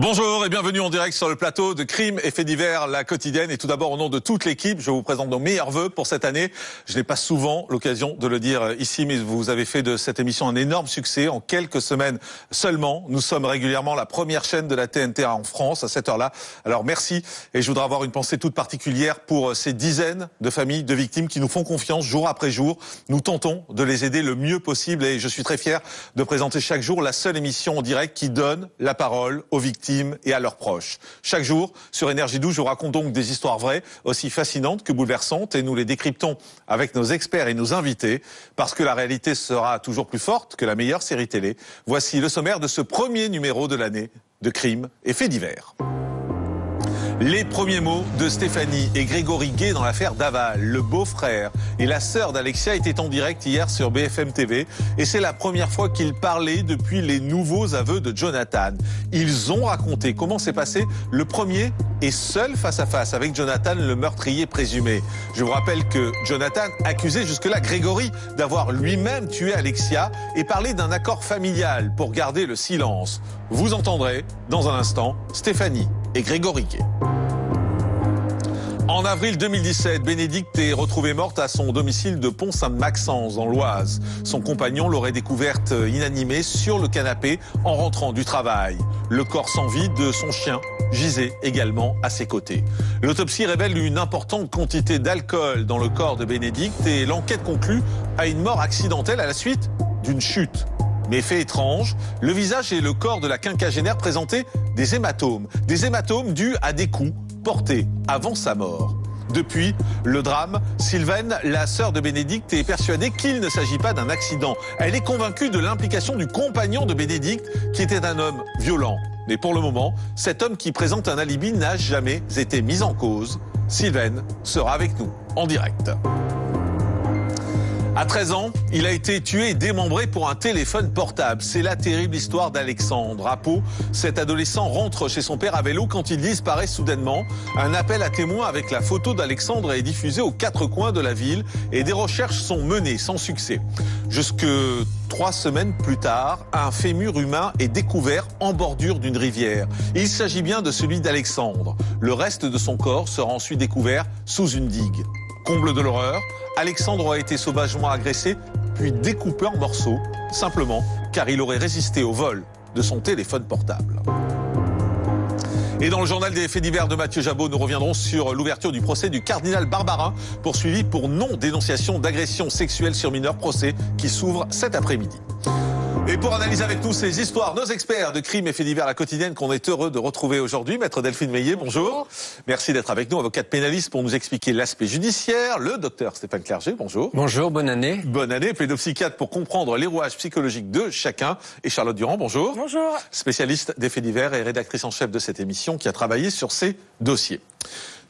Bonjour et bienvenue en direct sur le plateau de Crime et Faits divers, la quotidienne. Et tout d'abord, au nom de toute l'équipe, je vous présente nos meilleurs vœux pour cette année. Je n'ai pas souvent l'occasion de le dire ici, mais vous avez fait de cette émission un énorme succès. En quelques semaines seulement, nous sommes régulièrement la première chaîne de la TNT en France à cette heure-là. Alors merci, et je voudrais avoir une pensée toute particulière pour ces dizaines de familles de victimes qui nous font confiance jour après jour. Nous tentons de les aider le mieux possible et je suis très fier de présenter chaque jour la seule émission en direct qui donne la parole aux victimes et à leurs proches. Chaque jour, sur Énergie 12, je vous raconte donc des histoires vraies, aussi fascinantes que bouleversantes, et nous les décryptons avec nos experts et nos invités, parce que la réalité sera toujours plus forte que la meilleure série télé. Voici le sommaire de ce premier numéro de l'année de Crime et Faits divers. Les premiers mots de Stéphanie et Grégory Gay dans l'affaire Daval. Le beau-frère et la sœur d'Alexia étaient en direct hier sur BFM TV et c'est la première fois qu'ils parlaient depuis les nouveaux aveux de Jonathan. Ils ont raconté comment s'est passé le premier et seul face-à-face avec Jonathan, le meurtrier présumé. Je vous rappelle que Jonathan accusait jusque-là Grégory d'avoir lui-même tué Alexia et parlait d'un accord familial pour garder le silence. Vous entendrez dans un instant Stéphanie et Grégory Gay. En avril 2017, Bénédicte est retrouvée morte à son domicile de Pont-Sainte-Maxence, dans l'Oise. Son compagnon l'aurait découverte inanimée sur le canapé en rentrant du travail. Le corps sans vie de son chien gisait également à ses côtés. L'autopsie révèle une importante quantité d'alcool dans le corps de Bénédicte et l'enquête conclut à une mort accidentelle à la suite d'une chute. Mais fait étrange, le visage et le corps de la quinquagénaire présentaient des hématomes dus à des coups portés avant sa mort. Depuis le drame, Sylvaine, la sœur de Bénédicte, est persuadée qu'il ne s'agit pas d'un accident. Elle est convaincue de l'implication du compagnon de Bénédicte, qui était un homme violent. Mais pour le moment, cet homme qui présente un alibi n'a jamais été mis en cause. Sylvaine sera avec nous en direct. À 13 ans, il a été tué et démembré pour un téléphone portable. C'est la terrible histoire d'Alexandre. À Pau, cet adolescent rentre chez son père à vélo quand il disparaît soudainement. Un appel à témoins avec la photo d'Alexandre est diffusé aux quatre coins de la ville et des recherches sont menées sans succès. Jusque 3 semaines plus tard, un fémur humain est découvert en bordure d'une rivière. Il s'agit bien de celui d'Alexandre. Le reste de son corps sera ensuite découvert sous une digue. Comble de l'horreur, Alexandre a été sauvagement agressé, puis découpé en morceaux, simplement car il aurait résisté au vol de son téléphone portable. Et dans le journal des faits divers de Mathieu Jabot, nous reviendrons sur l'ouverture du procès du cardinal Barbarin, poursuivi pour non-dénonciation d'agression sexuelle sur mineur, procès qui s'ouvre cet après-midi. Et pour analyser avec nous ces histoires, nos experts de Crime et Faits divers, la quotidienne qu'on est heureux de retrouver aujourd'hui. Maître Delphine Meillet, bonjour. Merci d'être avec nous, avocate pénaliste, pour nous expliquer l'aspect judiciaire. Le docteur Stéphane Clerget, bonjour. Bonjour, bonne année. Bonne année, pédopsychiatre pour comprendre les rouages psychologiques de chacun. Et Charlotte Durand, bonjour. Bonjour. Spécialiste des faits divers et rédactrice en chef de cette émission qui a travaillé sur ces dossiers.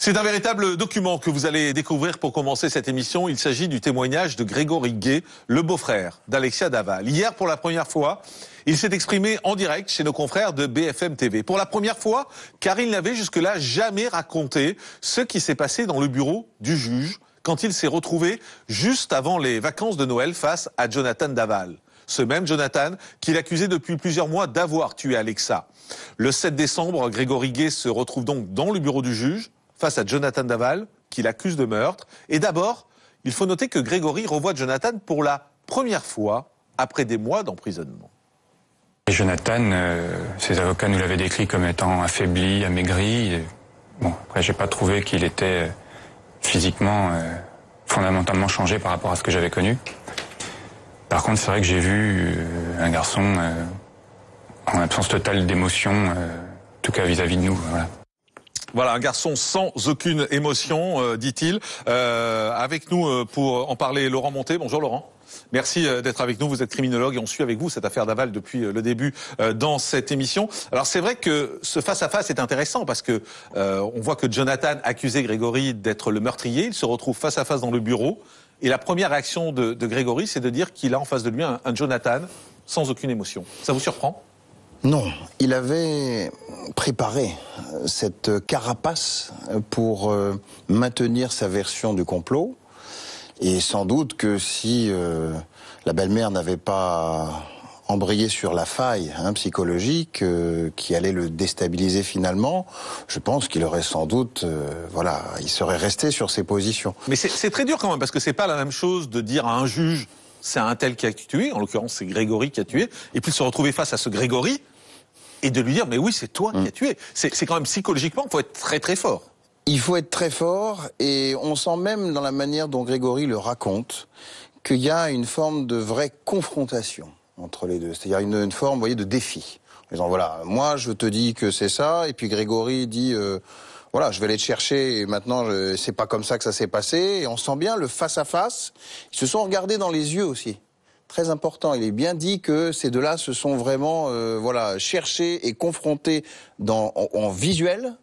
C'est un véritable document que vous allez découvrir pour commencer cette émission. Il s'agit du témoignage de Grégory Gay, le beau-frère d'Alexia Daval. Hier, pour la première fois, il s'est exprimé en direct chez nos confrères de BFM TV. Pour la première fois, car il n'avait jusque-là jamais raconté ce qui s'est passé dans le bureau du juge quand il s'est retrouvé juste avant les vacances de Noël face à Jonathan Daval. Ce même Jonathan qu'il accusait depuis plusieurs mois d'avoir tué Alexa. Le 7 décembre, Grégory Gay se retrouve donc dans le bureau du juge face à Jonathan Daval, qu'il accuse de meurtre. Et d'abord, il faut noter que Grégory revoit Jonathan pour la première fois après des mois d'emprisonnement. Jonathan, ses avocats nous l'avaient décrit comme étant affaibli, amaigri. Bon, après, j'ai pas trouvé qu'il était physiquement fondamentalement changé par rapport à ce que j'avais connu. Par contre, c'est vrai que j'ai vu un garçon en absence totale d'émotion, en tout cas vis-à-vis de nous. Voilà. Voilà, un garçon sans aucune émotion, dit-il. Avec nous pour en parler, Laurent Monté. Bonjour Laurent. Merci d'être avec nous. Vous êtes criminologue et on suit avec vous cette affaire Daval depuis le début dans cette émission. Alors c'est vrai que ce face-à-face est intéressant parce que on voit que Jonathan accusait Grégory d'être le meurtrier. Il se retrouve face-à-face dans le bureau. Et la première réaction de Grégory, c'est de dire qu'il a en face de lui un Jonathan sans aucune émotion. Ça vous surprend ? Non, il avait préparé cette carapace pour maintenir sa version du complot. Et sans doute que si la belle-mère n'avait pas embrayé sur la faille psychologique qui allait le déstabiliser finalement, je pense qu'il aurait sans doute, il serait resté sur ses positions. Mais c'est très dur quand même, parce que c'est pas la même chose de dire à un juge, c'est un tel qui a tué, en l'occurrence c'est Grégory qui a tué, et puis de se retrouver face à ce Grégory, et de lui dire, mais oui, c'est toi qui as tué. C'est quand même psychologiquement, il faut être très très fort. Il faut être très fort, et on sent même dans la manière dont Grégory le raconte, qu'il y a une forme de vraie confrontation entre les deux. C'est-à-dire une forme, vous voyez, de défi. En disant, voilà, moi je te dis que c'est ça, et puis Grégory dit, voilà, je vais aller te chercher, et maintenant c'est pas comme ça que ça s'est passé. Et on sent bien le face-à-face. Ils se sont regardés dans les yeux aussi. Très important, il est bien dit que ces deux-là se sont vraiment, cherchés et confrontés en visuel,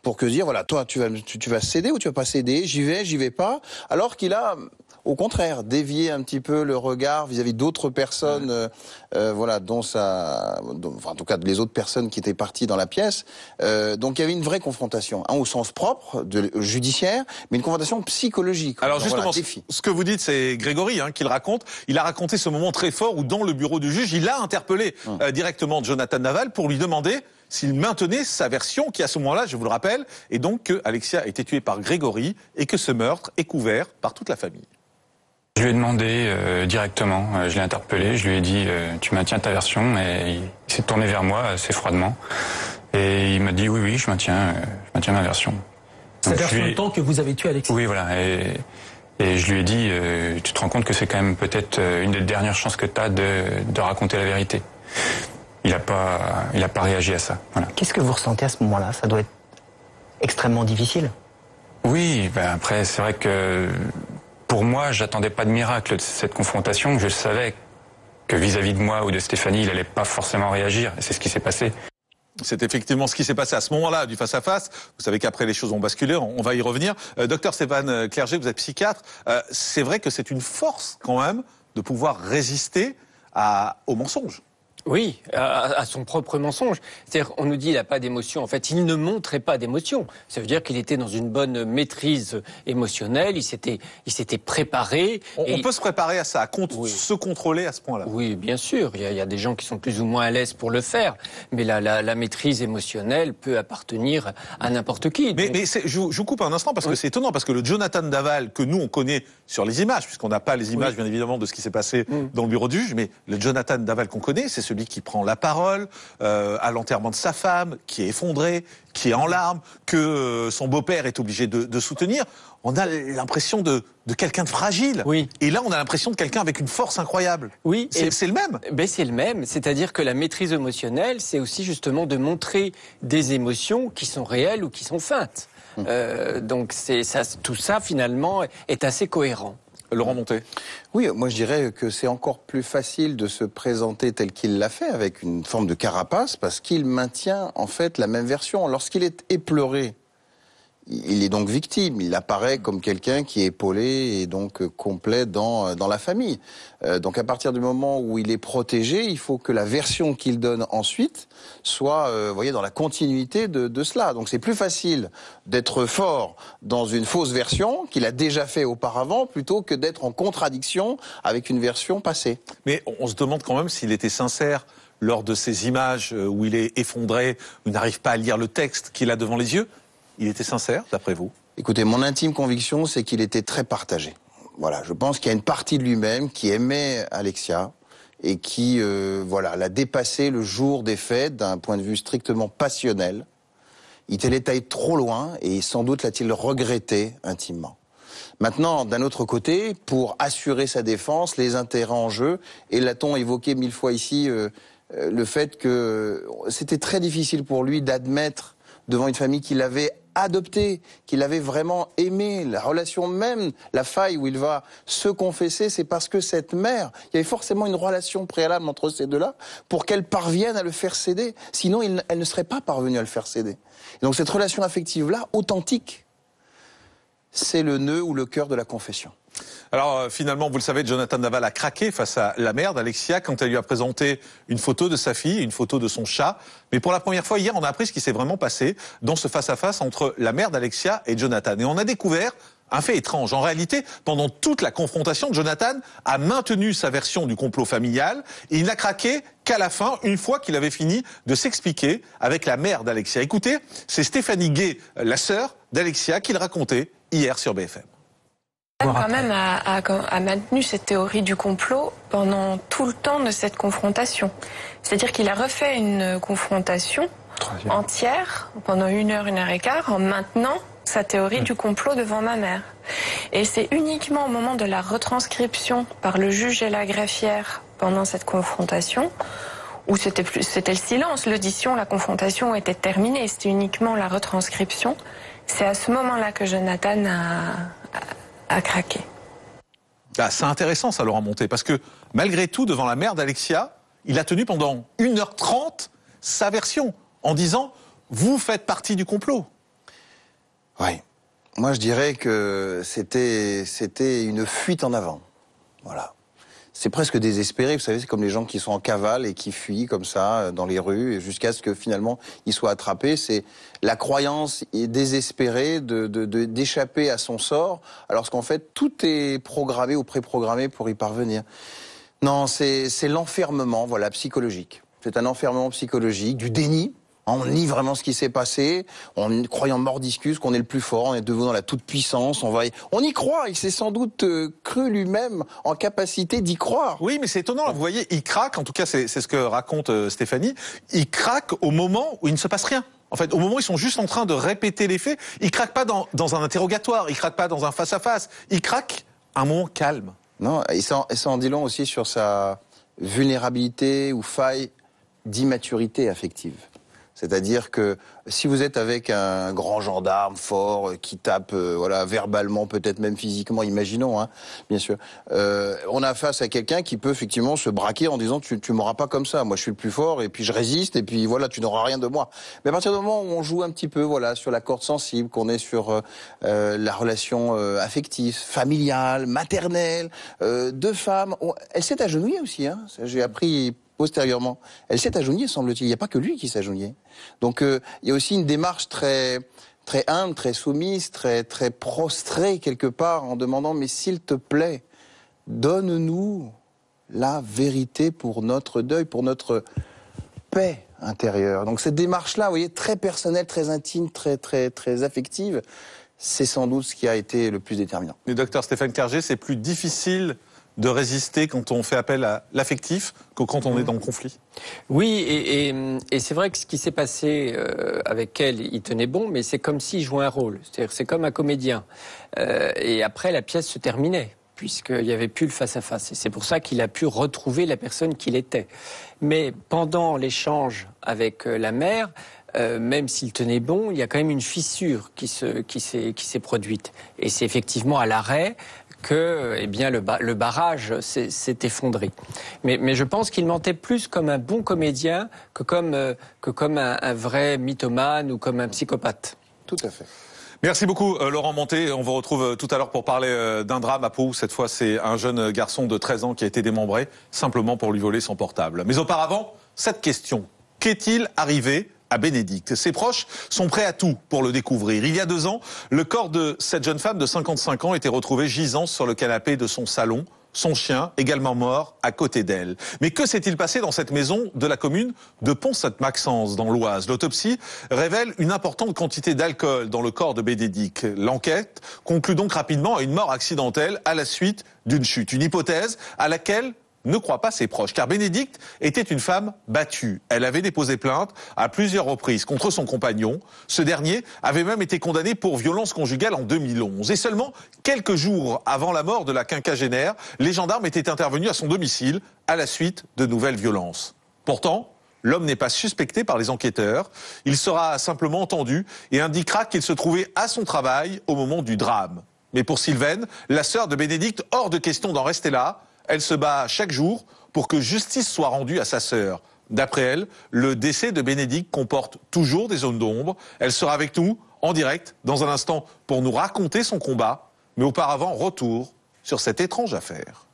pour que dire, voilà, toi tu vas céder ou tu vas pas céder, j'y vais pas, alors qu'il a, au contraire, dévié un petit peu le regard vis-à-vis d'autres personnes, en tout cas les autres personnes qui étaient parties dans la pièce. Donc il y avait une vraie confrontation, au sens propre, judiciaire, mais une confrontation psychologique. Alors justement, ce que vous dites, c'est Grégory qui le raconte. Il a raconté ce moment très fort où dans le bureau du juge, il a interpellé directement Jonathan Daval pour lui demander s'il maintenait sa version qui, à ce moment-là, je vous le rappelle, est donc que Alexia a été tuée par Grégory et que ce meurtre est couvert par toute la famille. Je lui ai demandé directement, je l'ai interpellé, je lui ai dit tu maintiens ta version, et il s'est tourné vers moi assez froidement et il m'a dit oui, je maintiens ma version. Sa version du temps que vous avez tué Alexia. Oui, voilà, et je lui ai dit tu te rends compte que c'est quand même peut-être une des dernières chances que tu as de raconter la vérité. Il a pas réagi à ça. Voilà. Qu'est-ce que vous ressentez à ce moment-là? Ça doit être extrêmement difficile. Oui, après c'est vrai que pour moi, j'attendais pas de miracle de cette confrontation. Je savais que vis-à-vis de moi ou de Stéphanie, il allait pas forcément réagir. Et c'est ce qui s'est passé. C'est effectivement ce qui s'est passé à ce moment-là du face-à-face. Vous savez qu'après les choses ont basculé, on va y revenir. Docteur Stéphane Clerget, vous êtes psychiatre. C'est vrai que c'est une force quand même de pouvoir résister au mensonge. Oui, à son propre mensonge. C'est-à-dire, on nous dit qu'il n'a pas d'émotion. En fait, il ne montrait pas d'émotion. Ça veut dire qu'il était dans une bonne maîtrise émotionnelle. Il s'était préparé. On peut se préparer à ça, se contrôler à ce point-là. Oui, bien sûr. Il y a des gens qui sont plus ou moins à l'aise pour le faire. Mais la maîtrise émotionnelle peut appartenir à n'importe qui. Mais je vous coupe un instant parce que c'est étonnant, parce que le Jonathan Daval que nous on connaît sur les images, puisqu'on n'a pas les images bien évidemment de ce qui s'est passé dans le bureau du juge, mais le Jonathan Daval qu'on connaît, c'est celui qui prend la parole à l'enterrement de sa femme, qui est effondré, qui est en larmes, que son beau-père est obligé de soutenir. On a l'impression de quelqu'un de fragile. Oui. Et là, on a l'impression de quelqu'un avec une force incroyable. Oui. C'est le même. Ben c'est le même. C'est-à-dire que la maîtrise émotionnelle, c'est aussi justement de montrer des émotions qui sont réelles ou qui sont feintes. Donc tout ça, finalement, est assez cohérent. Laurent Montet. Oui, moi je dirais que c'est encore plus facile de se présenter tel qu'il l'a fait, avec une forme de carapace, parce qu'il maintient en fait la même version. Lorsqu'il est éploré, il est donc victime, il apparaît comme quelqu'un qui est épaulé et donc complet dans la famille. Donc à partir du moment où il est protégé, il faut que la version qu'il donne ensuite soit, dans la continuité de cela. Donc c'est plus facile d'être fort dans une fausse version qu'il a déjà fait auparavant, plutôt que d'être en contradiction avec une version passée. Mais on se demande quand même s'il était sincère lors de ces images où il est effondré, où il n'arrive pas à lire le texte qu'il a devant les yeux. Il était sincère, d'après vous? Écoutez, mon intime conviction, c'est qu'il était très partagé. Voilà, je pense qu'il y a une partie de lui-même qui aimait Alexia et qui, l'a dépassé le jour des faits d'un point de vue strictement passionnel. Il était allé trop loin et sans doute l'a-t-il regretté intimement. Maintenant, d'un autre côté, pour assurer sa défense, les intérêts en jeu, et l'a-t-on évoqué 1000 fois ici, le fait que c'était très difficile pour lui d'admettre devant une famille qu'il avait adopté, qu'il avait vraiment aimé, la relation même, la faille où il va se confesser, c'est parce que cette mère, il y avait forcément une relation préalable entre ces deux-là pour qu'elle parvienne à le faire céder. Sinon, elle ne serait pas parvenue à le faire céder. Et donc cette relation affective-là, authentique, c'est le nœud ou le cœur de la confession. Alors finalement, vous le savez, Jonathan Daval a craqué face à la mère d'Alexia quand elle lui a présenté une photo de sa fille, une photo de son chat. Mais pour la première fois hier, on a appris ce qui s'est vraiment passé dans ce face-à-face entre la mère d'Alexia et Jonathan. Et on a découvert un fait étrange. En réalité, pendant toute la confrontation, Jonathan a maintenu sa version du complot familial et il n'a craqué qu'à la fin, une fois qu'il avait fini de s'expliquer avec la mère d'Alexia. Écoutez, c'est Stéphanie Gay, la sœur d'Alexia, qui le racontait hier sur BFM. Quand même a maintenu cette théorie du complot pendant tout le temps de cette confrontation. C'est-à-dire qu'il a refait une confrontation entière pendant 1 heure, 1 heure et quart en maintenant sa théorie du complot devant ma mère. Et c'est uniquement au moment de la retranscription par le juge et la greffière pendant cette confrontation où c'était le silence, l'audition, la confrontation était terminée, c'était uniquement la retranscription. C'est à ce moment-là que Jonathan a craqué. Ah, c'est intéressant ça, Laurent Monté, parce que malgré tout, devant la mère d'Alexia, il a tenu pendant 1h30 sa version, en disant « vous faites partie du complot ». Oui. Moi, je dirais que c'était une fuite en avant. Voilà. C'est presque désespéré, vous savez, c'est comme les gens qui sont en cavale et qui fuient comme ça dans les rues jusqu'à ce que finalement ils soient attrapés. C'est la croyance désespérée d'échapper à son sort, alors qu'en fait tout est programmé ou préprogrammé pour y parvenir. Non, c'est l'enfermement, voilà, psychologique. C'est un enfermement psychologique, du déni. On nie vraiment ce qui s'est passé, en croyant mordicus qu'on est le plus fort, on est devant dans la toute-puissance, on y croit, il s'est sans doute cru lui-même en capacité d'y croire. Oui, mais c'est étonnant, vous voyez, il craque, en tout cas c'est ce que raconte Stéphanie, il craque au moment où il ne se passe rien. En fait, au moment où ils sont juste en train de répéter les faits, il craque pas dans un interrogatoire, il craque pas dans un face-à-face, il craque un moment calme. Non, et ça en dit long aussi sur sa vulnérabilité ou faille d'immaturité affective. C'est-à-dire que si vous êtes avec un grand gendarme fort qui tape voilà, verbalement, peut-être même physiquement, imaginons, hein, bien sûr, on a face à quelqu'un qui peut effectivement se braquer en disant tu m'auras pas comme ça, moi je suis le plus fort et puis je résiste et puis voilà, tu n'auras rien de moi. Mais à partir du moment où on joue un petit peu voilà, sur la corde sensible, qu'on est sur la relation affective, familiale, maternelle, deux femmes, elle s'est agenouillée aussi, hein, j'ai appris postérieurement. Elle s'est agenouillée, semble-t-il. Il n'y a pas que lui qui s'est agenouillé. Donc il y a aussi une démarche très humble, très soumise, très prostrée quelque part, en demandant, mais s'il te plaît, donne-nous la vérité pour notre deuil, pour notre paix intérieure. Donc cette démarche-là, vous voyez, très personnelle, très intime, très affective, c'est sans doute ce qui a été le plus déterminant. Le docteur Stéphane Cargé, c'est plus difficile de résister quand on fait appel à l'affectif que quand on est dans le conflit. Oui, et c'est vrai que ce qui s'est passé avec elle, il tenait bon, mais c'est comme s'il jouait un rôle. C'est-à-dire c'est comme un comédien. Et après, la pièce se terminait, puisqu'il n'y avait plus le face-à-face. Et c'est pour ça qu'il a pu retrouver la personne qu'il était. Mais pendant l'échange avec la mère, même s'il tenait bon, il y a quand même une fissure qui s'est produite. Et c'est effectivement à l'arrêt que eh bien, le barrage s'est effondré. Mais je pense qu'il mentait plus comme un bon comédien que comme un vrai mythomane ou comme un psychopathe. Tout à fait. Merci beaucoup Laurent Monté. On vous retrouve tout à l'heure pour parler d'un drame à Pau. Cette fois, c'est un jeune garçon de 13 ans qui a été démembré simplement pour lui voler son portable. Mais auparavant, cette question. Qu'est-il arrivé à Bénédicte? Ses proches sont prêts à tout pour le découvrir. Il y a 2 ans, le corps de cette jeune femme de 55 ans était retrouvé gisant sur le canapé de son salon. Son chien, également mort, à côté d'elle. Mais que s'est-il passé dans cette maison de la commune de Pont-Sainte-Maxence, dans l'Oise? L'autopsie révèle une importante quantité d'alcool dans le corps de Bénédicte. L'enquête conclut donc rapidement à une mort accidentelle à la suite d'une chute. Une hypothèse à laquelle ne croient pas ses proches, car Bénédicte était une femme battue. Elle avait déposé plainte à plusieurs reprises contre son compagnon. Ce dernier avait même été condamné pour violence conjugale en 2011. Et seulement quelques jours avant la mort de la quinquagénaire, les gendarmes étaient intervenus à son domicile à la suite de nouvelles violences. Pourtant, l'homme n'est pas suspecté par les enquêteurs. Il sera simplement entendu et indiquera qu'il se trouvait à son travail au moment du drame. Mais pour Sylvaine, la sœur de Bénédicte, hors de question d'en rester là. Elle se bat chaque jour pour que justice soit rendue à sa sœur. D'après elle, le décès de Bénédicte comporte toujours des zones d'ombre. Elle sera avec nous en direct dans un instant pour nous raconter son combat. Mais auparavant, retour sur cette étrange affaire.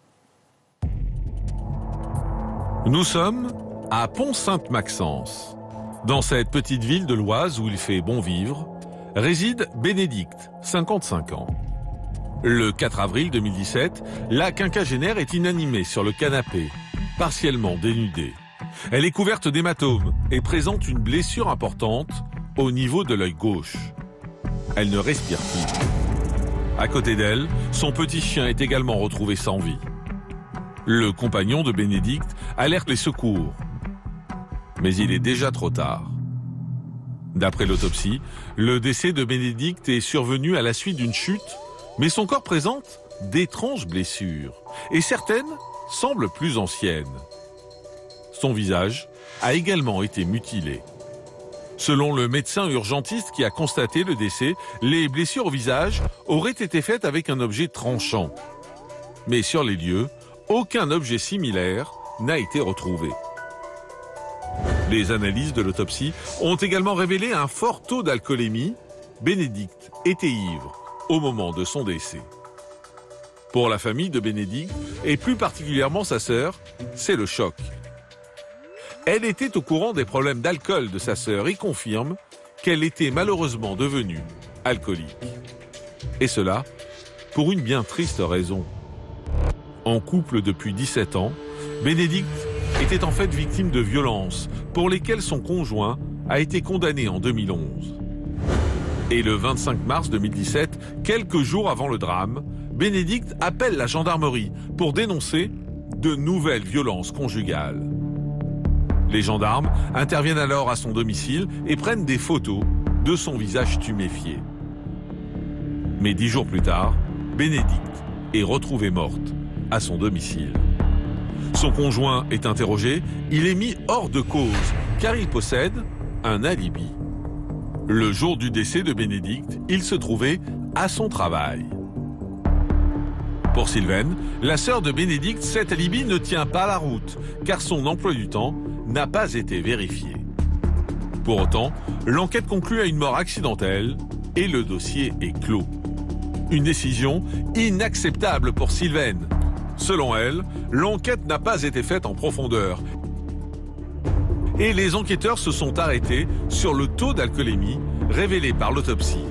Nous sommes à Pont-Sainte-Maxence. Dans cette petite ville de l'Oise où il fait bon vivre, réside Bénédicte, 55 ans. Le 4 avril 2017, la quinquagénaire est inanimée sur le canapé, partiellement dénudée. Elle est couverte d'hématomes et présente une blessure importante au niveau de l'œil gauche. Elle ne respire plus. À côté d'elle, son petit chien est également retrouvé sans vie. Le compagnon de Bénédicte alerte les secours. Mais il est déjà trop tard. D'après l'autopsie, le décès de Bénédicte est survenu à la suite d'une chute, mais son corps présente d'étranges blessures, et certaines semblent plus anciennes. Son visage a également été mutilé. Selon le médecin urgentiste qui a constaté le décès, les blessures au visage auraient été faites avec un objet tranchant. Mais sur les lieux, aucun objet similaire n'a été retrouvé. Les analyses de l'autopsie ont également révélé un fort taux d'alcoolémie. Bénédicte était ivre au moment de son décès. Pour la famille de Bénédicte, et plus particulièrement sa sœur, c'est le choc. Elle était au courant des problèmes d'alcool de sa sœur et confirme qu'elle était malheureusement devenue alcoolique. Et cela pour une bien triste raison. En couple depuis 17 ans, Bénédicte était en fait victime de violences pour lesquelles son conjoint a été condamné en 2011. Et le 25 mars 2017, quelques jours avant le drame, Bénédicte appelle la gendarmerie pour dénoncer de nouvelles violences conjugales. Les gendarmes interviennent alors à son domicile et prennent des photos de son visage tuméfié. Mais 10 jours plus tard, Bénédicte est retrouvée morte à son domicile. Son conjoint est interrogé, il est mis hors de cause car il possède un alibi. Le jour du décès de Bénédicte, il se trouvait à son travail. Pour Sylvaine, la sœur de Bénédicte, cet alibi ne tient pas la route car son emploi du temps n'a pas été vérifié. Pour autant, l'enquête conclut à une mort accidentelle et le dossier est clos. Une décision inacceptable pour Sylvaine. Selon elle, l'enquête n'a pas été faite en profondeur. Et les enquêteurs se sont arrêtés sur le taux d'alcoolémie révélé par l'autopsie.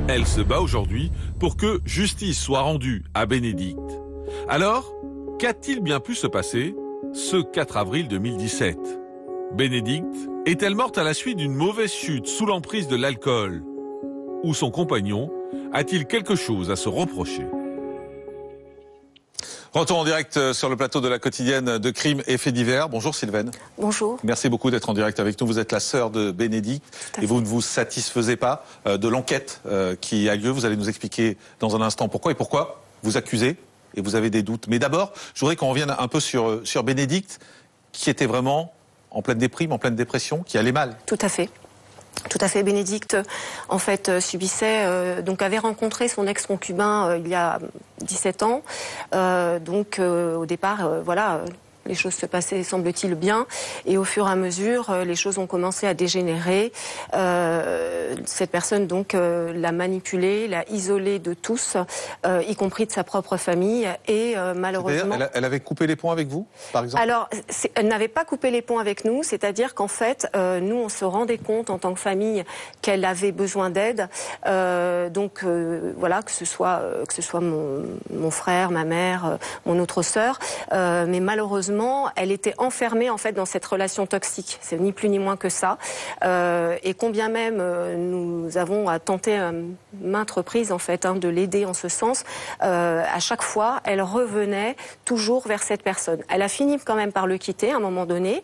Elle se bat aujourd'hui pour que justice soit rendue à Bénédicte. Alors, qu'a-t-il bien pu se passer ce 4 avril 2017 ? Bénédicte est-elle morte à la suite d'une mauvaise chute sous l'emprise de l'alcool ? Ou son compagnon a-t-il quelque chose à se reprocher ? Retour en direct sur le plateau de la quotidienne de Crimes et Faits divers. Bonjour Sylvaine. Bonjour. Merci beaucoup d'être en direct avec nous. Vous êtes la sœur de Bénédicte et vous ne vous satisfaisez pas de l'enquête qui a lieu. Vous allez nous expliquer dans un instant pourquoi et pourquoi vous accusez et vous avez des doutes. Mais d'abord, je voudrais qu'on revienne un peu sur Bénédicte qui était vraiment en pleine déprime, en pleine dépression, qui allait mal. Tout à fait. Tout à fait. Bénédicte, en fait, subissait, donc avait rencontré son ex-concubin il y a 17 ans. Au départ, voilà, les choses se passaient, semble-t-il, bien. Et au fur et à mesure, les choses ont commencé à dégénérer. Cette personne, donc, l'a manipulée, l'a isolée de tous, y compris de sa propre famille. Et malheureusement... Elle avait coupé les ponts avec vous, par exemple ? Alors, elle n'avait pas coupé les ponts avec nous. C'est-à-dire qu'en fait, nous, on se rendait compte en tant que famille qu'elle avait besoin d'aide. Voilà, que ce soit mon frère, ma mère, mon autre sœur. Mais malheureusement, elle était enfermée en fait dans cette relation toxique. C'est ni plus ni moins que ça. Et combien même nous avons tenté maintes reprises en fait de l'aider en ce sens, à chaque fois, elle revenait toujours vers cette personne. Elle a fini quand même par le quitter à un moment donné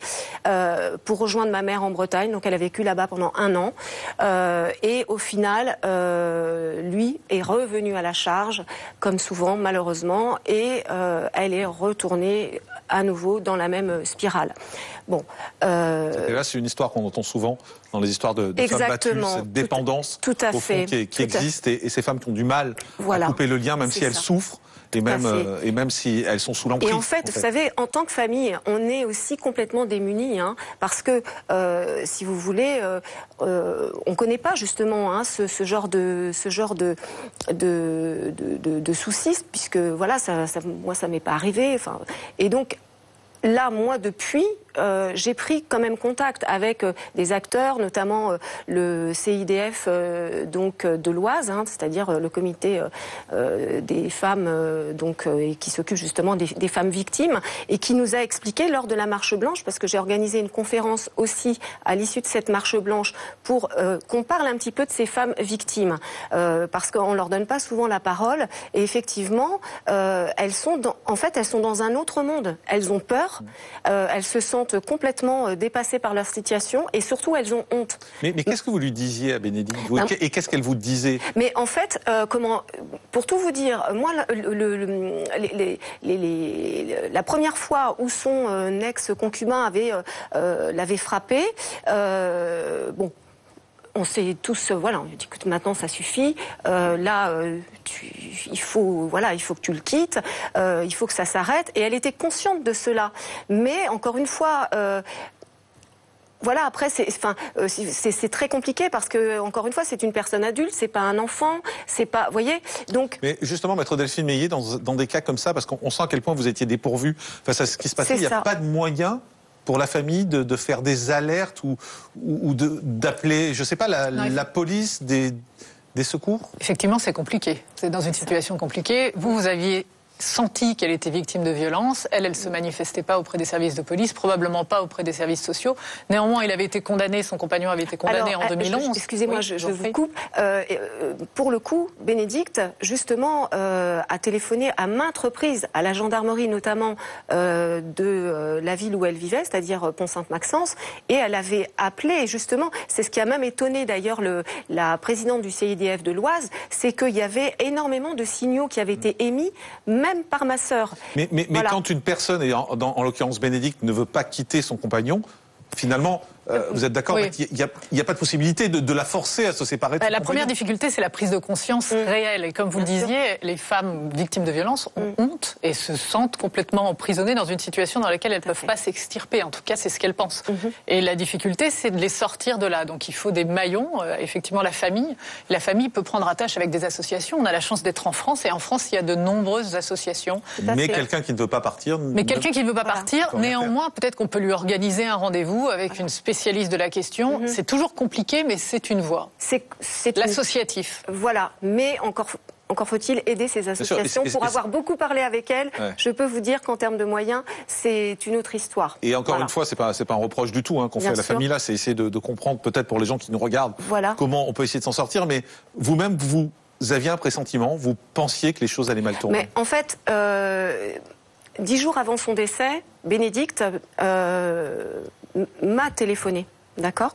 pour rejoindre ma mère en Bretagne. Donc elle a vécu là-bas pendant 1 an. Et au final, lui est revenu à la charge, comme souvent malheureusement, et elle est retournée à nouveau dans la même spirale. Bon. Et là, c'est une histoire qu'on entend souvent dans les histoires de femmes battues, cette dépendance tout à au fond qui existe, et ces femmes qui ont du mal à couper le lien, même si elles souffrent. Et même si elles sont sous l'emprise. Et en fait, vous savez, en tant que famille, on est aussi complètement démunis, parce que, si vous voulez, on ne connaît pas justement ce genre de soucis, puisque voilà, moi ça m'est pas arrivé. Et donc là, moi depuis, j'ai pris quand même contact avec des acteurs, notamment le CIDF donc de l'Oise, hein, c'est-à-dire le comité des femmes qui s'occupe justement des femmes victimes, et qui nous a expliqué lors de la marche blanche, parce que j'ai organisé une conférence aussi à l'issue de cette marche blanche pour qu'on parle un petit peu de ces femmes victimes, parce qu'on leur donne pas souvent la parole, et effectivement elles sont dans un autre monde. Elles ont peur, elles se sentent complètement dépassées par leur situation, et surtout elles ont honte. Mais qu'est-ce que vous lui disiez à Bénédicte, et qu'est-ce qu'elle vous disait? Mais en fait, pour tout vous dire, moi, la première fois où son ex-concubin l'avait frappé, bon. On s'est tous, voilà, on dit que maintenant ça suffit. Il faut que tu le quittes. Il faut que ça s'arrête. Et elle était consciente de cela. Mais encore une fois. Voilà, après, c'est très compliqué parce que, encore une fois, c'est une personne adulte, c'est pas un enfant, c'est pas, vous voyez, donc. Mais justement, maître Delphine Meillet, dans des cas comme ça, parce qu'on sent à quel point vous étiez dépourvu face à ce qui se passait, il n'y a pas de moyen pour la famille de faire des alertes ou d'appeler, je sais pas, la police, des secours? Effectivement, c'est compliqué. C'est dans une situation compliquée. Vous aviez senti qu'elle était victime de violence. Elle se manifestait pas auprès des services de police, probablement pas auprès des services sociaux. Néanmoins, il avait été condamné, son compagnon avait été condamné en 2011. Excusez-moi, je vous coupe. Pour le coup, Bénédicte, justement, a téléphoné à maintes reprises à la gendarmerie, notamment de la ville où elle vivait, c'est-à-dire Pont-Sainte-Maxence, et elle avait appelé, justement, c'est ce qui a même étonné d'ailleurs la présidente du CIDF de l'Oise, c'est qu'il y avait énormément de signaux qui avaient été émis, même par ma sœur. Mais voilà. Quand une personne, et en l'occurrence Bénédicte, ne veut pas quitter son compagnon, finalement, vous êtes d'accord, il n'y a pas de possibilité de la forcer à se séparer de son La compagnon. première difficulté, c'est la prise de conscience réelle. Et comme vous le disiez, les femmes victimes de violences ont honte et se sentent complètement emprisonnées dans une situation dans laquelle elles ne peuvent pas s'extirper. En tout cas, c'est ce qu'elles pensent. Et la difficulté, c'est de les sortir de là. Donc il faut des maillons. Effectivement, la famille peut prendre attache avec des associations. On a la chance d'être en France, et en France, il y a de nombreuses associations. Mais quelqu'un qui ne veut pas partir... quelqu'un qui ne veut pas partir, néanmoins, peut-être qu'on peut lui organiser un rendez-vous avec une spécialiste de la question. C'est toujours compliqué, mais c'est une voie. C'est l'associatif. Voilà, mais encore faut-il aider ces associations. Pour avoir beaucoup parlé avec elles, je peux vous dire qu'en termes de moyens, c'est une autre histoire. Et encore une fois, c'est pas un reproche du tout qu'on fait à la famille là, c'est essayer de comprendre, peut-être pour les gens qui nous regardent, comment on peut essayer de s'en sortir. Mais vous-même, vous aviez un pressentiment, vous pensiez que les choses allaient mal tourner. Mais en fait, 10 jours avant son décès, Bénédicte m'a téléphoné. D'accord.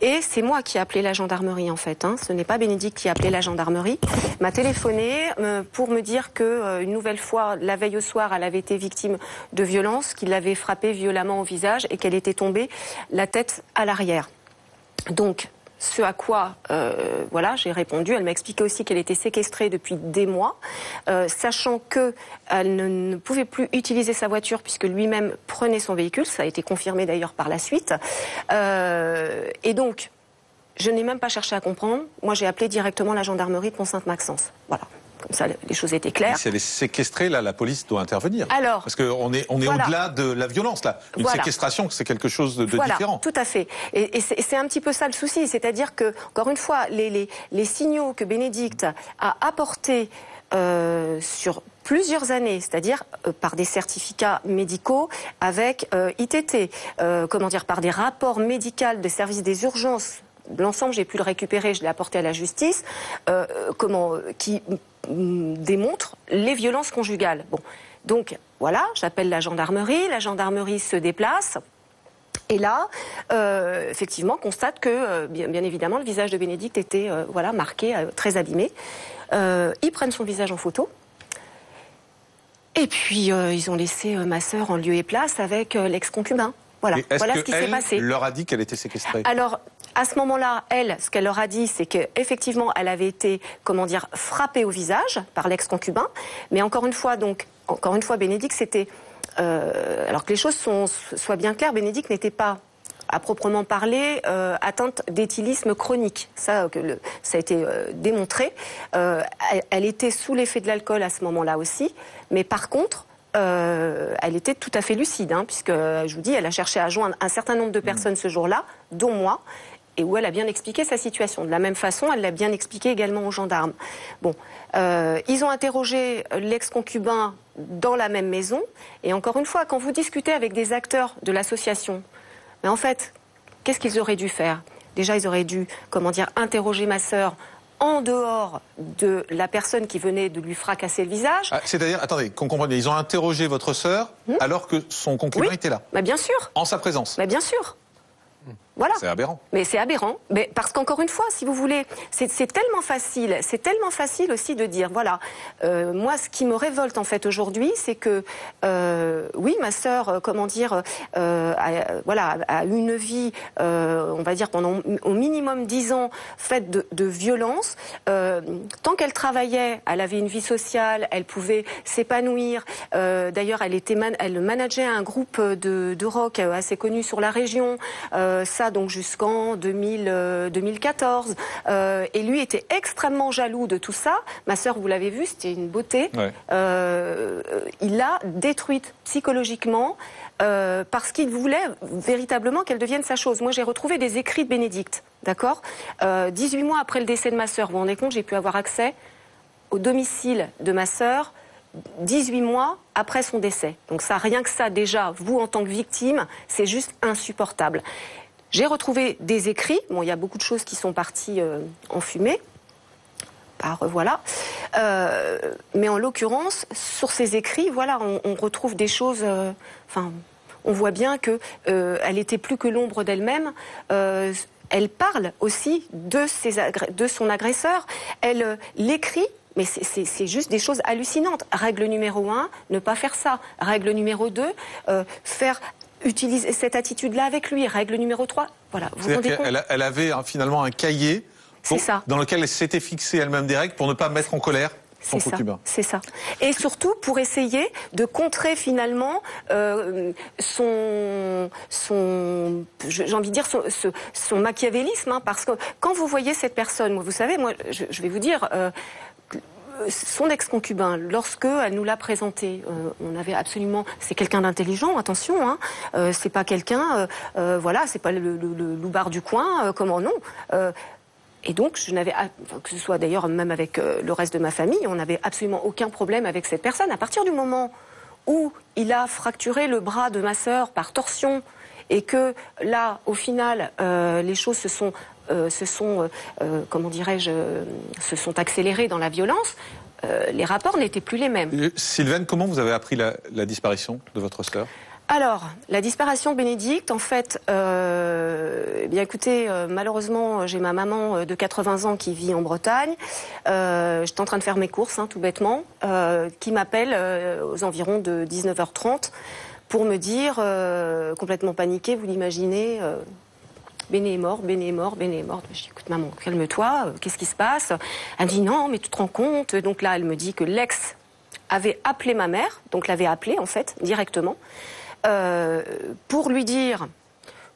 Et c'est moi qui ai appelé la gendarmerie, en fait. Ce n'est pas Bénédicte qui a appelé la gendarmerie. M'a téléphoné pour me dire que une nouvelle fois, la veille au soir, elle avait été victime de violences, qu'il l'avait frappée violemment au visage et qu'elle était tombée la tête à l'arrière. Donc, ce à quoi j'ai répondu. Elle m'a expliqué aussi qu'elle était séquestrée depuis des mois, sachant qu'elle ne pouvait plus utiliser sa voiture puisque lui-même prenait son véhicule. Ça a été confirmé d'ailleurs par la suite. Et donc, je n'ai même pas cherché à comprendre. Moi, j'ai appelé directement la gendarmerie de Pont-Sainte-Maxence. Voilà. Comme ça, les choses étaient claires. Si elle est séquestrée, là, la police doit intervenir. Alors, parce qu'on est au-delà de la violence, là. Une séquestration, c'est quelque chose de différent. Tout à fait. Et c'est un petit peu ça le souci. C'est-à-dire que, encore une fois, les signaux que Bénédicte a apportés sur plusieurs années, c'est-à-dire par des certificats médicaux avec ITT, par des rapports médicaux des services des urgences. L'ensemble, j'ai pu le récupérer, je l'ai apporté à la justice, qui démontre les violences conjugales. Bon, donc voilà, j'appelle la gendarmerie se déplace. Et là, effectivement, constate que, bien évidemment, le visage de Bénédicte était marqué, très abîmé. Ils prennent son visage en photo. Et puis, ils ont laissé ma sœur en lieu et place avec l'ex-concubin. Voilà ce qui s'est passé. Elle leur a dit qu'elle était séquestrée? Alors, à ce moment-là, ce qu'elle leur a dit, c'est qu'effectivement, elle avait été, frappée au visage par l'ex-concubin. Mais encore une fois, Bénédicte, c'était... alors que les choses soient bien claires, Bénédicte n'était pas, à proprement parler, atteinte d'éthylisme chronique. Ça a été démontré. Elle était sous l'effet de l'alcool à ce moment-là aussi. Mais par contre, elle était tout à fait lucide, hein, puisque, je vous dis, elle a cherché à joindre un certain nombre de personnes ce jour-là, dont moi, et où elle a bien expliqué sa situation. De la même façon, elle l'a bien expliqué également aux gendarmes. Bon, ils ont interrogé l'ex-concubin dans la même maison, et encore une fois, quand vous discutez avec des acteurs de l'association, mais en fait, qu'est-ce qu'ils auraient dû faire? Déjà, ils auraient dû, interroger ma sœur en dehors de la personne qui venait de lui fracasser le visage. Ah, c'est-à-dire, attendez, qu'on comprenne bien, ils ont interrogé votre sœur alors que son concubin était là? Bah, bien sûr. En sa présence? Bah, bien sûr. Voilà. C'est aberrant. Mais c'est aberrant. Mais parce qu'encore une fois, si vous voulez, c'est tellement facile aussi de dire, voilà, moi, ce qui me révolte en fait aujourd'hui, c'est que, oui, ma sœur, a eu une vie, on va dire pendant au minimum 10 ans, faite de violence. Tant qu'elle travaillait, elle avait une vie sociale, elle pouvait s'épanouir. D'ailleurs, elle manageait un groupe de rock assez connu sur la région. Ça donc jusqu'en 2014. Et lui était extrêmement jaloux de tout ça. Ma sœur, vous l'avez vu, c'était une beauté. Ouais. Il l'a détruite psychologiquement parce qu'il voulait véritablement qu'elle devienne sa chose. Moi, j'ai retrouvé des écrits de Bénédicte, d'accord 18 mois après le décès de ma sœur, vous vous rendez compte, j'ai pu avoir accès au domicile de ma sœur 18 mois après son décès. Donc ça, rien que ça, déjà, vous, en tant que victime, c'est juste insupportable. J'ai retrouvé des écrits. Bon, il y a beaucoup de choses qui sont parties en fumée. Voilà. Mais en l'occurrence, sur ces écrits, voilà, on retrouve des choses... on voit bien qu'elle était plus que l'ombre d'elle-même. Elle parle aussi de son agresseur. Elle l'écrit. Mais c'est juste des choses hallucinantes. Règle numéro 1, ne pas faire ça. Règle numéro 2, utiliser cette attitude-là avec lui. Règle numéro 3, voilà. Vous vous rendez compte ? Elle avait finalement un cahier dans lequel elle s'était fixée elle-même des règles pour ne pas mettre en colère son concubin. C'est ça. Et surtout pour essayer de contrer finalement son machiavélisme. Hein, parce que quand vous voyez cette personne, vous savez, moi, je vais vous dire... son ex-concubin, lorsque elle nous l'a présenté, on avait absolument... C'est quelqu'un d'intelligent, attention, hein, c'est pas quelqu'un... c'est pas le loupard du coin, comment non et donc, je n'avais, que ce soit d'ailleurs même avec le reste de ma famille, on n'avait absolument aucun problème avec cette personne. À partir du moment où il a fracturé le bras de ma sœur par torsion et que là, au final, les choses se sont accélérées dans la violence, les rapports n'étaient plus les mêmes. Sylvaine, comment vous avez appris la disparition de votre sœur ? Alors, la disparition de Bénédicte, en fait, écoutez, malheureusement, j'ai ma maman de 80 ans qui vit en Bretagne. J'étais en train de faire mes courses, tout bêtement, qui m'appelle aux environs de 19h30 pour me dire, complètement paniquée, vous l'imaginez, Béné est mort, Béné est mort, Béné est mort. Je dis, écoute maman, calme-toi, qu'est-ce qui se passe ? Elle me dit, non, mais tu te rends compte ? Donc là, elle me dit que l'ex avait appelé ma mère, donc l'avait appelée, en fait, directement, pour lui dire,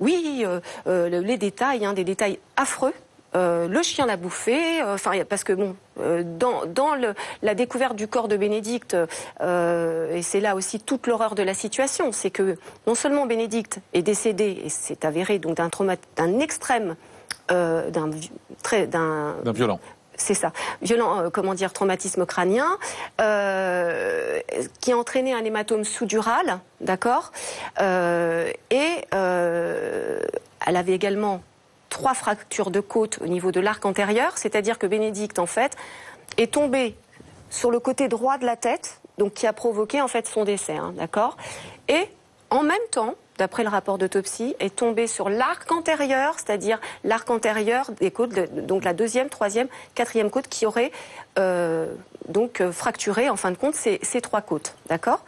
oui, les détails, des détails affreux, le chien l'a bouffé, parce que bon, dans la découverte du corps de Bénédicte, et c'est là aussi toute l'horreur de la situation, c'est que non seulement Bénédicte est décédée, et c'est avéré donc d'un extrême, d'un violent. C'est ça, violent, traumatisme crânien, qui a entraîné un hématome sous-dural, d'accord, et elle avait également 3 fractures de côte au niveau de l'arc antérieur, c'est-à-dire que Bénédicte, en fait, est tombée sur le côté droit de la tête, donc qui a provoqué, en fait, son décès, d'accord, et en même temps, d'après le rapport d'autopsie, est tombé sur l'arc antérieur, c'est-à-dire l'arc antérieur des côtes, donc la 2e, 3e, 4e côte qui aurait fracturé, en fin de compte, ces 3 côtes, d'accord ?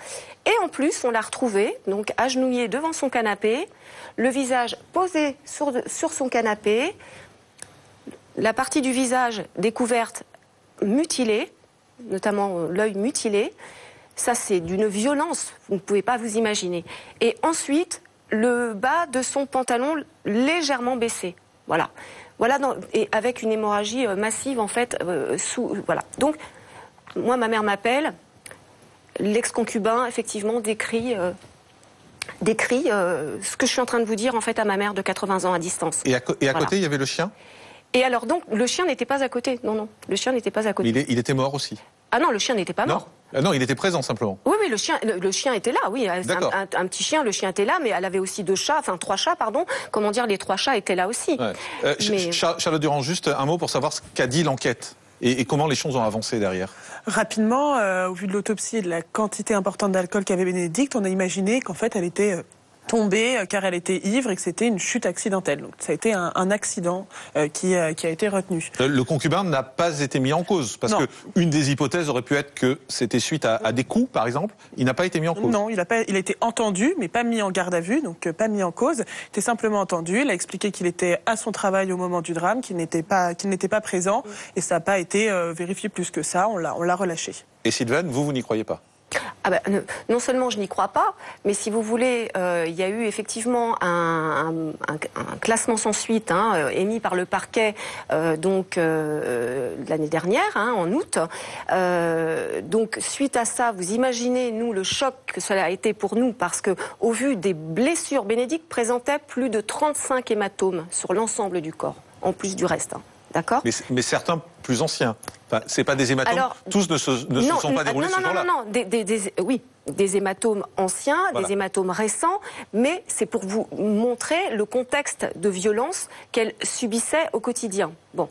Et en plus, on l'a retrouvée, donc agenouillée devant son canapé, le visage posé sur son canapé, la partie du visage découverte mutilée, notamment l'œil mutilé. Ça, c'est d'une violence, vous ne pouvez pas vous imaginer. Et ensuite, le bas de son pantalon légèrement baissé. Voilà. Et avec une hémorragie massive, en fait, voilà. Donc, moi, ma mère m'appelle. l'ex-concubin, effectivement, décrit ce que je suis en train de vous dire, en fait, à ma mère de 80 ans à distance. Et à côté, il y avait le chien? Et alors, donc, le chien n'était pas à côté. Non, le chien n'était pas à côté. Mais il était mort aussi? Ah non, le chien n'était pas mort. Non, il était présent simplement. Oui, le chien était là, oui. Un petit chien, le chien était là, mais elle avait aussi 3 chats, pardon. Comment dire, les 3 chats étaient là aussi. Ouais. Charlotte Durand, juste un mot pour savoir ce qu'a dit l'enquête et comment les choses ont avancé derrière. Rapidement, au vu de l'autopsie et de la quantité importante d'alcool qu'avait Bénédicte, on a imaginé qu'en fait elle était tombée car elle était ivre et que c'était une chute accidentelle. Donc ça a été un accident qui a été retenu. Le concubin n'a pas été mis en cause parce que une des hypothèses aurait pu être que c'était suite à des coups, par exemple. Il n'a pas été mis en cause. Non, il a été entendu, mais pas mis en garde à vue, donc pas mis en cause. Il était simplement entendu. Il a expliqué qu'il était à son travail au moment du drame, qu'il n'était pas présent, et ça n'a pas été vérifié plus que ça. On l'a relâché. Et Sylvaine, vous n'y croyez pas? Ah ben, non seulement je n'y crois pas, mais si vous voulez, il y a eu effectivement un classement sans suite émis par le parquet l'année dernière, en août. Donc suite à ça, vous imaginez, nous, le choc que cela a été pour nous, parce que au vu des blessures, Bénédicte présentait plus de 35 hématomes sur l'ensemble du corps, en plus du reste. D'accord ? Mais certains plus anciens. Enfin, c'est pas des hématomes. Alors, tous ne se sont pas déroulés ce jour-là. Non. Oui, des hématomes anciens, des hématomes récents, mais c'est pour vous montrer le contexte de violence qu'elle subissait au quotidien. Bon.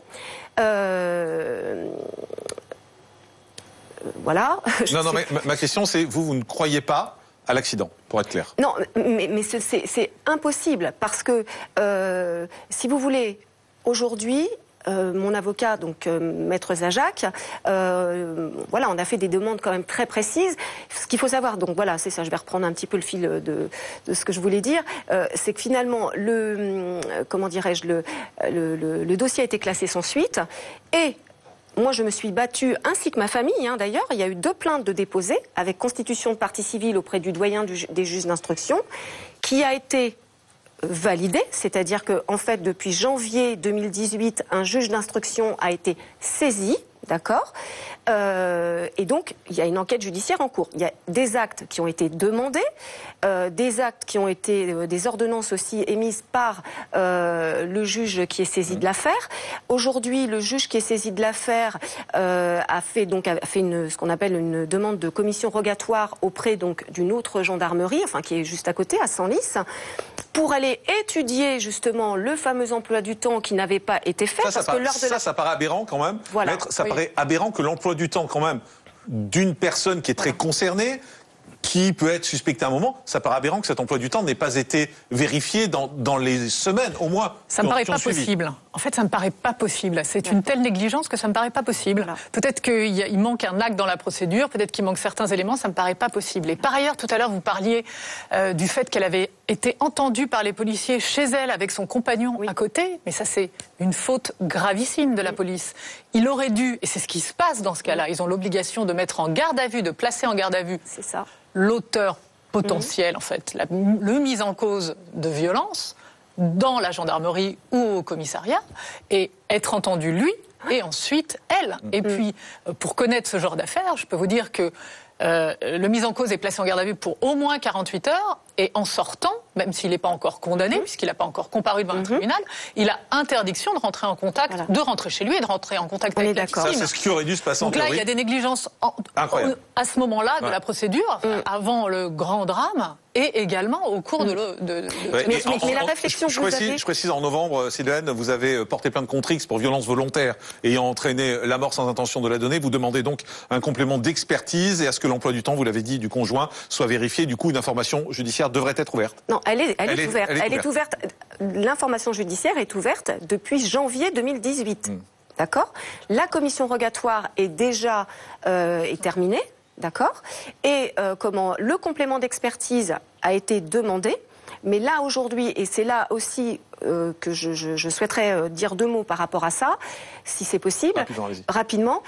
Voilà. Non, mais ma question, c'est vous ne croyez pas à l'accident, pour être clair? Non, mais c'est impossible, parce que, si vous voulez, aujourd'hui, mon avocat, donc Maître Zajac, on a fait des demandes quand même très précises. Ce qu'il faut savoir, donc voilà, c'est ça, je vais reprendre un petit peu le fil de ce que je voulais dire, c'est que finalement, le dossier a été classé sans suite, et moi, je me suis battue, ainsi que ma famille, d'ailleurs. Il y a eu 2 plaintes de déposées, avec constitution de partie civile auprès du doyen des juges d'instruction, qui a été validé, c'est-à-dire que, en fait, depuis janvier 2018, un juge d'instruction a été saisi, d'accord ? Et donc, il y a une enquête judiciaire en cours. Il y a des actes qui ont été demandés, des actes qui ont été, des ordonnances aussi émises par le juge qui est saisi de l'affaire. Aujourd'hui, le juge qui est saisi de l'affaire a fait ce qu'on appelle une demande de commission rogatoire auprès donc d'une autre gendarmerie, enfin qui est juste à côté, à Senlis, pour aller étudier justement le fameux emploi du temps qui n'avait pas été fait. Ça paraît aberrant quand même. Voilà. Paraît aberrant que l'emploi du temps quand même d'une personne qui est très concernée, qui peut être suspectée à un moment, ça paraît aberrant que cet emploi du temps n'ait pas été vérifié dans les semaines, au moins. Ça me paraît pas possible. En fait, ça me paraît pas possible. C'est une telle négligence que ça me paraît pas possible. Voilà. Peut-être qu'il manque un acte dans la procédure, peut-être qu'il manque certains éléments, ça me paraît pas possible. Et par ailleurs, tout à l'heure, vous parliez du fait qu'elle avait été entendue par les policiers chez elle avec son compagnon à côté, mais ça c'est une faute gravissime de la police. Il aurait dû, et c'est ce qui se passe dans ce cas-là, ils ont l'obligation de mettre en garde à vue, de placer en garde à vue l'auteur potentiel, en fait, le mise en cause de violence dans la gendarmerie ou au commissariat, et être entendu lui, et ensuite elle. Et puis, pour connaître ce genre d'affaires, je peux vous dire que le mis en cause est placé en garde à vue pour au moins 48 heures, et en sortant, même s'il n'est pas encore condamné, puisqu'il n'a pas encore comparu devant un tribunal, il a interdiction de rentrer en contact, de rentrer chez lui et de rentrer en contact avec la victime. Ça, c'est ce qui aurait dû se passer en théorie. Donc là, il y a des négligences à ce moment-là de la procédure, avant le grand drame, et également au cours de mais la réflexion que vous avez... Je précise, en novembre, Sylvaine, vous avez porté plainte contre X pour violence volontaire ayant entraîné la mort sans intention de la donner. Vous demandez donc un complément d'expertise et à ce que l'emploi du temps, vous l'avez dit, du conjoint soit vérifié. Du coup, une information judiciaire devrait être ouverte. Non, elle est ouverte. L'information judiciaire est ouverte depuis janvier 2018. D'accord ? La commission rogatoire est déjà terminée. D'accord ? Et le complément d'expertise a été demandé. Mais là, aujourd'hui, et c'est là aussi que je souhaiterais dire 2 mots par rapport à ça, si c'est possible, rapidement,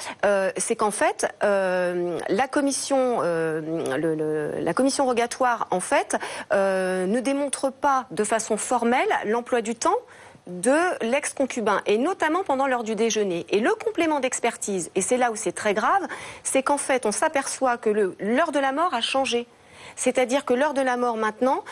c'est qu'en fait, la commission rogatoire, en fait, ne démontre pas de façon formelle l'emploi du temps de l'ex-concubin, et notamment pendant l'heure du déjeuner. Et le complément d'expertise, et c'est là où c'est très grave, c'est qu'en fait, on s'aperçoit que l'heure de la mort a changé. C'est-à-dire que l'heure de la mort, maintenant,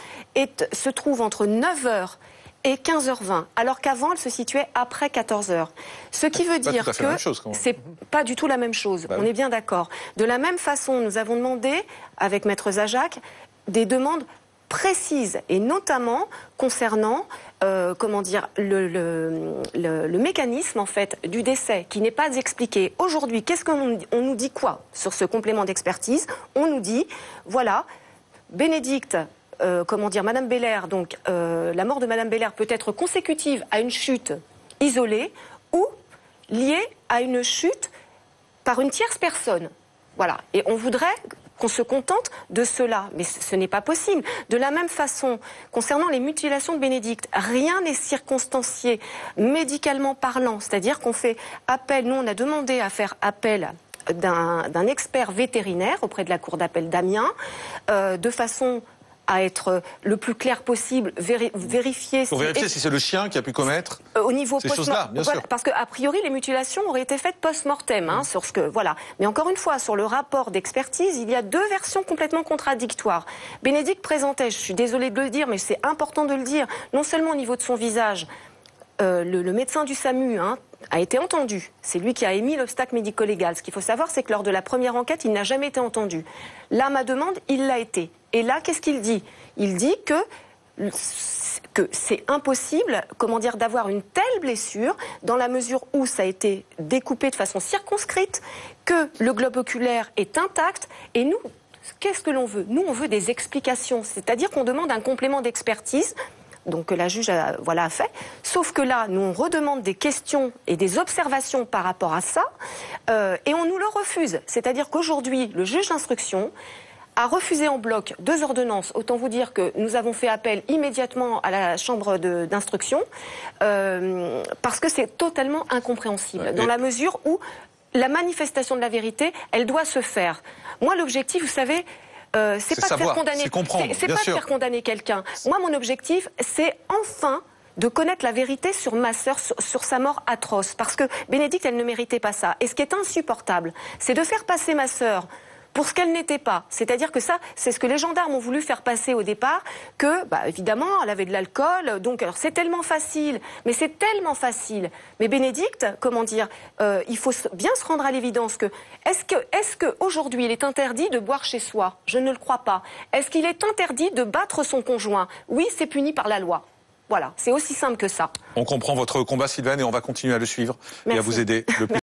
se trouve entre 9h et 15h20, alors qu'avant, elle se situait après 14h. Ce qui veut dire que c'est pas du tout la même chose, on est bien d'accord. De la même façon, nous avons demandé, avec Maître Zajac, des demandes précises, et notamment concernant le mécanisme en fait du décès qui n'est pas expliqué. Aujourd'hui, qu'est-ce qu'on nous dit quoi sur ce complément d'expertise? On nous dit, voilà, Bénédicte, Madame Belair, donc la mort de Madame Belair peut être consécutive à une chute isolée ou liée à une chute par une tierce personne. Voilà. Et on voudrait qu'on se contente de cela, mais ce n'est pas possible. De la même façon, concernant les mutilations de Bénédicte, rien n'est circonstancié médicalement parlant, c'est-à-dire qu'on fait appel, nous on a demandé à faire appel d'un expert vétérinaire auprès de la cour d'appel d'Amiens, de façon à être le plus clair possible, vérifier... Pour vérifier si c'est le chien qui a pu commettre au niveau ces choses-là, bien sûr. Parce qu'a priori, les mutilations auraient été faites post-mortem, sur ce que... Voilà. Mais encore une fois, sur le rapport d'expertise, il y a deux versions complètement contradictoires. Bénédicte présentait, je suis désolée de le dire, mais c'est important de le dire, non seulement au niveau de son visage, le médecin du SAMU a été entendu. C'est lui qui a émis l'obstacle médico-légal. Ce qu'il faut savoir, c'est que lors de la première enquête, il n'a jamais été entendu. Là, ma demande, il l'a été. Et là, qu'est-ce qu'il dit? Il dit que c'est impossible, d'avoir une telle blessure dans la mesure où ça a été découpé de façon circonscrite, que le globe oculaire est intact. Et nous, qu'est-ce que l'on veut? Nous, on veut des explications. C'est-à-dire qu'on demande un complément d'expertise, donc que la juge a fait. Sauf que là, nous, on redemande des questions et des observations par rapport à ça, et on nous le refuse. C'est-à-dire qu'aujourd'hui, le juge d'instruction a refusé en bloc 2 ordonnances. Autant vous dire que nous avons fait appel immédiatement à la chambre d'instruction, parce que c'est totalement incompréhensible, dans la mesure où la manifestation de la vérité, elle doit se faire. Moi, l'objectif, vous savez... c'est pas de faire condamner, c'est pas de faire condamner quelqu'un. Moi, mon objectif, c'est enfin de connaître la vérité sur ma sœur, sur sa mort atroce. Parce que Bénédicte, elle ne méritait pas ça. Et ce qui est insupportable, c'est de faire passer ma sœur pour ce qu'elle n'était pas. C'est-à-dire que ça, c'est ce que les gendarmes ont voulu faire passer au départ, que, évidemment, elle avait de l'alcool, donc alors c'est tellement facile, mais c'est tellement facile. Mais Bénédicte, il faut bien se rendre à l'évidence que, est-ce que aujourd'hui il est interdit de boire chez soi? Je ne le crois pas. Est-ce qu'il est interdit de battre son conjoint? Oui, c'est puni par la loi. Voilà, c'est aussi simple que ça. On comprend votre combat, Sylvane, et on va continuer à le suivre et à vous aider le plus